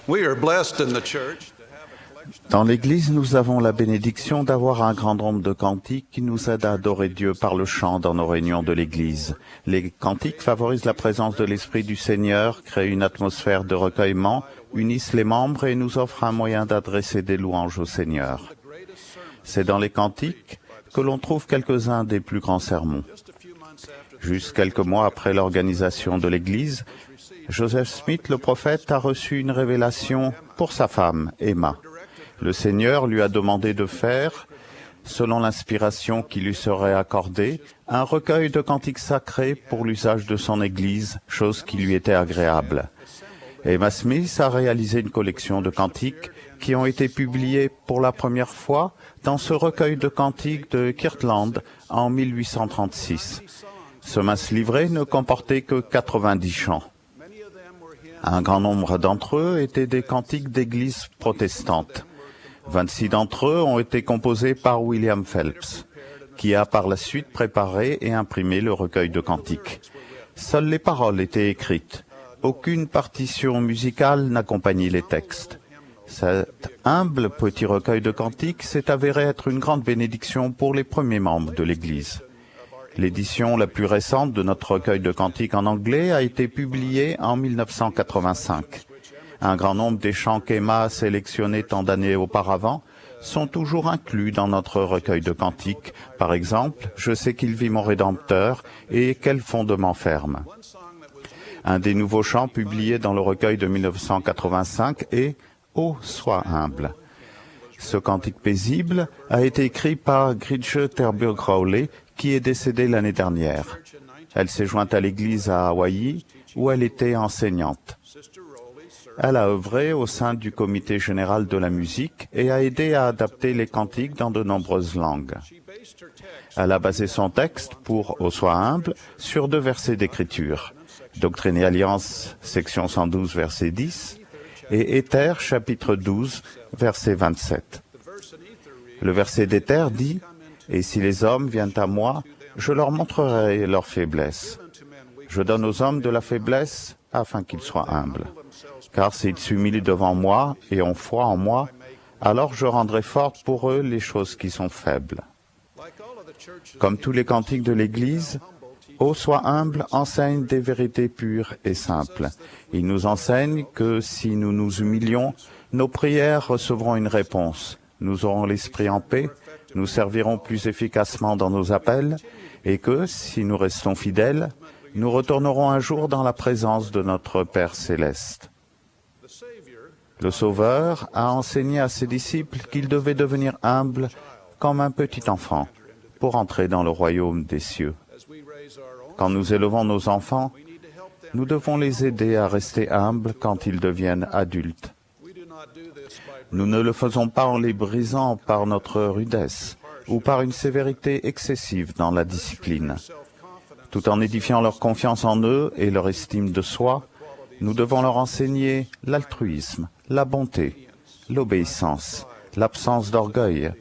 We are blessed in the church. Dans l'Église, nous avons la bénédiction d'avoir un grand nombre de cantiques qui nous aident à adorer Dieu par le chant dans nos réunions de l'Église. Les cantiques favorisent la présence de l'Esprit du Seigneur, créent une atmosphère de recueillement, unissent les membres et nous offrent un moyen d'adresser des louanges au Seigneur. C'est dans les cantiques que l'on trouve quelques-uns des plus grands sermons. Juste quelques mois après l'organisation de l'Église, Joseph Smith, le prophète, a reçu une révélation pour sa femme, Emma. Le Seigneur lui a demandé de faire, selon l'inspiration qui lui serait accordée, un recueil de cantiques sacrés pour l'usage de son Église, chose qui lui était agréable. Emma Smith a réalisé une collection de cantiques qui ont été publiés pour la première fois dans ce recueil de cantiques de Kirtland en 1836. Ce mince livret ne comportait que 90 chants. Un grand nombre d'entre eux étaient des cantiques d'églises protestantes. 26 d'entre eux ont été composés par William Phelps, qui a par la suite préparé et imprimé le recueil de cantiques. Seules les paroles étaient écrites. Aucune partition musicale n'accompagnait les textes. Cet humble petit recueil de cantiques s'est avéré être une grande bénédiction pour les premiers membres de l'Église. L'édition la plus récente de notre recueil de cantiques en anglais a été publiée en 1985. Un grand nombre des chants qu'Emma a sélectionnés tant d'années auparavant sont toujours inclus dans notre recueil de cantiques. Par exemple, « Je sais qu'il vit mon Rédempteur » et « Quel fondement ferme ». Un des nouveaux chants publiés dans le recueil de 1985 est « Ô sois humble ». Ce cantique paisible a été écrit par Gretchen Terburg Rowley, qui est décédée l'année dernière. Elle s'est jointe à l'Église à Hawaï, où elle était enseignante. Elle a œuvré au sein du Comité général de la musique et a aidé à adapter les cantiques dans de nombreuses langues. Elle a basé son texte pour « Ô sois humble » sur 2 versets d'Écriture, Doctrine et Alliance, section 112, verset 10, et Éther, chapitre 12, verset 27. Le verset d'Éther dit « Et si les hommes viennent à moi, je leur montrerai leur faiblesse. Je donne aux hommes de la faiblesse afin qu'ils soient humbles. Car s'ils s'humilient devant moi et ont foi en moi, alors je rendrai fortes pour eux les choses qui sont faibles. » Comme tous les cantiques de l'Église, « Ô sois humble » enseigne des vérités pures et simples. Il nous enseigne que si nous nous humilions, nos prières recevront une réponse. Nous aurons l'esprit en paix, nous servirons plus efficacement dans nos appels, et que, si nous restons fidèles, nous retournerons un jour dans la présence de notre Père céleste. Le Sauveur a enseigné à ses disciples qu'ils devaient devenir humbles comme un petit enfant pour entrer dans le royaume des cieux. Quand nous élevons nos enfants, nous devons les aider à rester humbles quand ils deviennent adultes. Nous ne le faisons pas en les brisant par notre rudesse ou par une sévérité excessive dans la discipline. Tout en édifiant leur confiance en eux et leur estime de soi, nous devons leur enseigner l'altruisme, la bonté, l'obéissance, l'absence d'orgueil,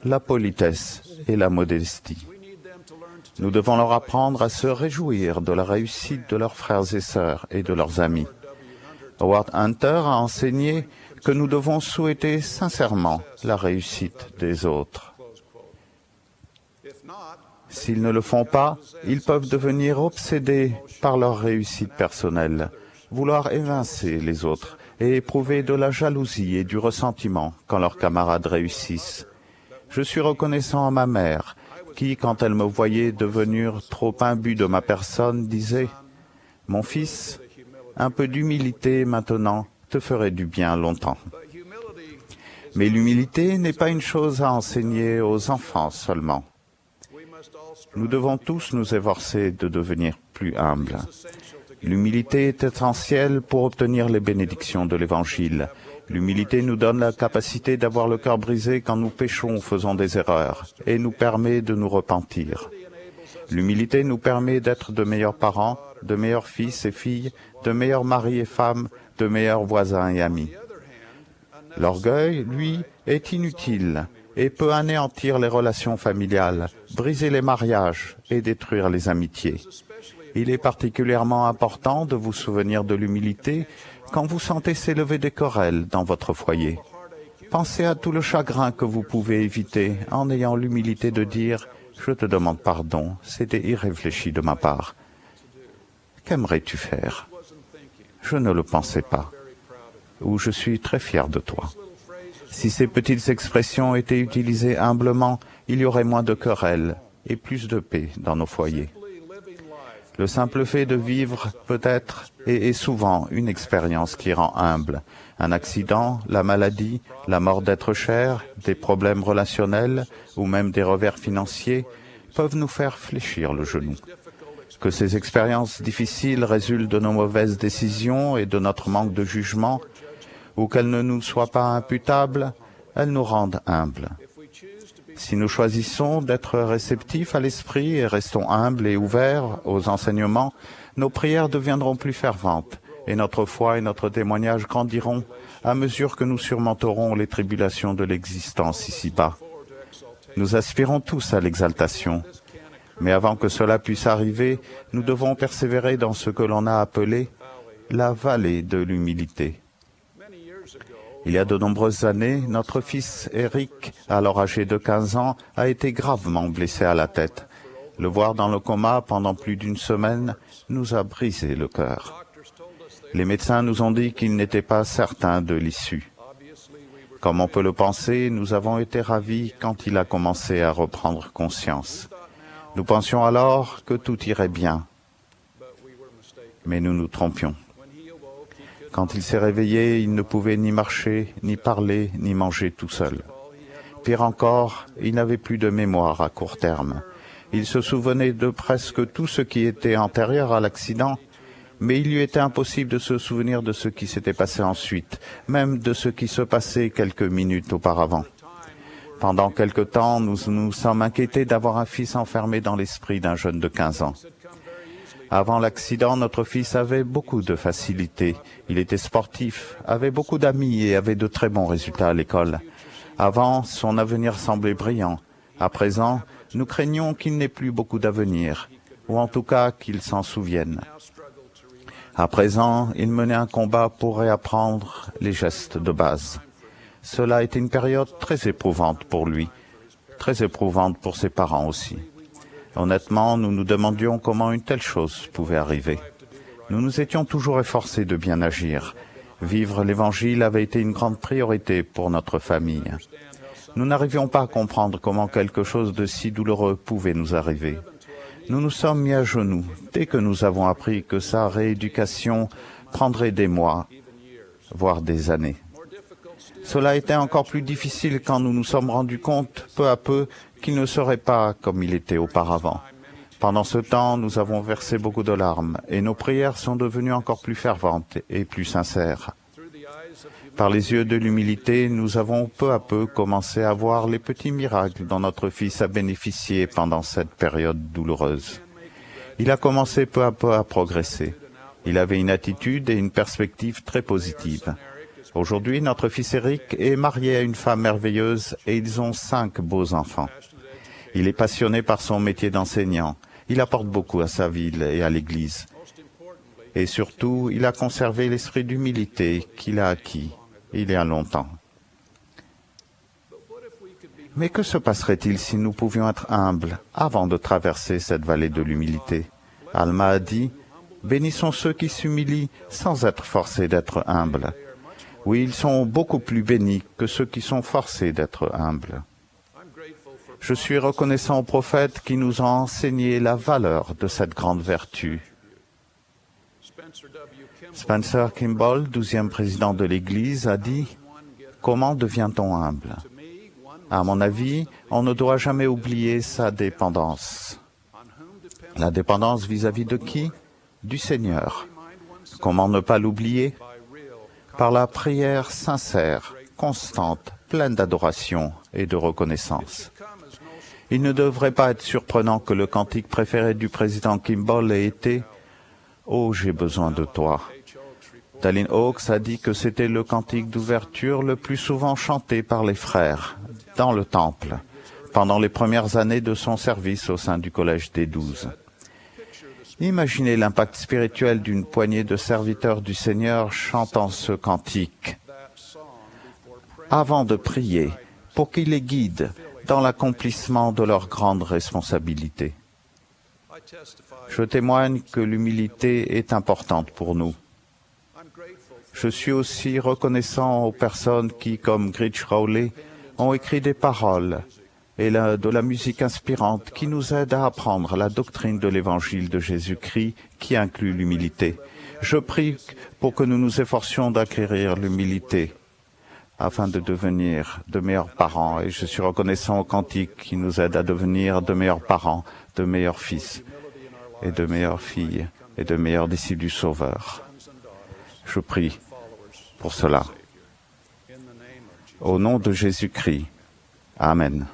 la politesse et la modestie. Nous devons leur apprendre à se réjouir de la réussite de leurs frères et sœurs et de leurs amis. Howard Hunter a enseigné que nous devons souhaiter sincèrement la réussite des autres. S'ils ne le font pas, ils peuvent devenir obsédés par leur réussite personnelle, vouloir évincer les autres et éprouver de la jalousie et du ressentiment quand leurs camarades réussissent. Je suis reconnaissant à ma mère, qui, quand elle me voyait devenir trop imbu de ma personne, disait « Mon fils, un peu d'humilité maintenant te ferait du bien longtemps. » Mais l'humilité n'est pas une chose à enseigner aux enfants seulement. Nous devons tous nous efforcer de devenir plus humbles. L'humilité est essentielle pour obtenir les bénédictions de l'Évangile. L'humilité nous donne la capacité d'avoir le cœur brisé quand nous péchons ou faisons des erreurs et nous permet de nous repentir. L'humilité nous permet d'être de meilleurs parents, de meilleurs fils et filles, de meilleurs maris et femmes, de meilleurs voisins et amis. L'orgueil, lui, est inutile et peut anéantir les relations familiales, briser les mariages et détruire les amitiés. Il est particulièrement important de vous souvenir de l'humilité quand vous sentez s'élever des querelles dans votre foyer. Pensez à tout le chagrin que vous pouvez éviter en ayant l'humilité de dire « Je te demande pardon, c'était irréfléchi de ma part. » Qu'aimerais-tu faire? Je ne le pensais pas. Ou je suis très fier de toi. Si ces petites expressions étaient utilisées humblement, il y aurait moins de querelles et plus de paix dans nos foyers. Le simple fait de vivre peut-être et est souvent une expérience qui rend humble. Un accident, la maladie, la mort d'êtres chers, des problèmes relationnels ou même des revers financiers peuvent nous faire fléchir le genou. Que ces expériences difficiles résultent de nos mauvaises décisions et de notre manque de jugement, ou qu'elles ne nous soient pas imputables, elles nous rendent humbles. Si nous choisissons d'être réceptifs à l'esprit et restons humbles et ouverts aux enseignements, nos prières deviendront plus ferventes et notre foi et notre témoignage grandiront à mesure que nous surmonterons les tribulations de l'existence ici-bas. Nous aspirons tous à l'exaltation, mais avant que cela puisse arriver, nous devons persévérer dans ce que l'on a appelé la vallée de l'humilité. Il y a de nombreuses années, notre fils Eric, alors âgé de 15 ans, a été gravement blessé à la tête. Le voir dans le coma pendant plus d'une semaine nous a brisé le cœur. Les médecins nous ont dit qu'ils n'étaient pas certains de l'issue. Comme on peut le penser, nous avons été ravis quand il a commencé à reprendre conscience. Nous pensions alors que tout irait bien, mais nous nous trompions. Quand il s'est réveillé, il ne pouvait ni marcher, ni parler, ni manger tout seul. Pire encore, il n'avait plus de mémoire à court terme. Il se souvenait de presque tout ce qui était antérieur à l'accident, mais il lui était impossible de se souvenir de ce qui s'était passé ensuite, même de ce qui se passait quelques minutes auparavant. Pendant quelque temps, nous nous sommes inquiétés d'avoir un fils enfermé dans l'esprit d'un jeune de 15 ans. Avant l'accident, notre fils avait beaucoup de facilité. Il était sportif, avait beaucoup d'amis et avait de très bons résultats à l'école. Avant, son avenir semblait brillant. À présent, nous craignons qu'il n'ait plus beaucoup d'avenir, ou en tout cas qu'il s'en souvienne. À présent, il menait un combat pour réapprendre les gestes de base. Cela était une période très éprouvante pour lui, très éprouvante pour ses parents aussi. Honnêtement, nous nous demandions comment une telle chose pouvait arriver. Nous nous étions toujours efforcés de bien agir. Vivre l'Évangile avait été une grande priorité pour notre famille. Nous n'arrivions pas à comprendre comment quelque chose de si douloureux pouvait nous arriver. Nous nous sommes mis à genoux dès que nous avons appris que sa rééducation prendrait des mois, voire des années. Cela était encore plus difficile quand nous nous sommes rendus compte, peu à peu, qu'il ne serait pas comme il était auparavant. Pendant ce temps, nous avons versé beaucoup de larmes et nos prières sont devenues encore plus ferventes et plus sincères. Par les yeux de l'humilité, nous avons peu à peu commencé à voir les petits miracles dont notre fils a bénéficié pendant cette période douloureuse. Il a commencé peu à peu à progresser. Il avait une attitude et une perspective très positives. Aujourd'hui, notre fils Eric est marié à une femme merveilleuse et ils ont 5 beaux enfants. Il est passionné par son métier d'enseignant. Il apporte beaucoup à sa ville et à l'Église. Et surtout, il a conservé l'esprit d'humilité qu'il a acquis il y a longtemps. Mais que se passerait-il si nous pouvions être humbles avant de traverser cette vallée de l'humilité? Alma a dit, « Bénissons ceux qui s'humilient sans être forcés d'être humbles. » Oui, ils sont beaucoup plus bénis que ceux qui sont forcés d'être humbles. Je suis reconnaissant au prophète qui nous a enseigné la valeur de cette grande vertu. Spencer Kimball, 12e président de l'Église, a dit « Comment devient-on humble ?» À mon avis, on ne doit jamais oublier sa dépendance. La dépendance vis-à-vis de qui? Du Seigneur. Comment ne pas l'oublier? Par la prière sincère, constante, pleine d'adoration et de reconnaissance. Il ne devrait pas être surprenant que le cantique préféré du président Kimball ait été « Oh, j'ai besoin de toi ». Dallin Oaks a dit que c'était le cantique d'ouverture le plus souvent chanté par les frères dans le temple pendant les premières années de son service au sein du Collège des 12. Imaginez l'impact spirituel d'une poignée de serviteurs du Seigneur chantant ce cantique avant de prier pour qu'il les guide dans l'accomplissement de leurs grandes responsabilités. Je témoigne que l'humilité est importante pour nous. Je suis aussi reconnaissant aux personnes qui, comme Gritch Rowley, ont écrit des paroles et de la musique inspirante qui nous aide à apprendre la doctrine de l'Évangile de Jésus-Christ qui inclut l'humilité. Je prie pour que nous nous efforcions d'acquérir l'humilité afin de devenir de meilleurs parents. Et je suis reconnaissant au cantique qui nous aide à devenir de meilleurs parents, de meilleurs fils et de meilleures filles et de meilleurs disciples du Sauveur. Je prie pour cela. Au nom de Jésus-Christ. Amen.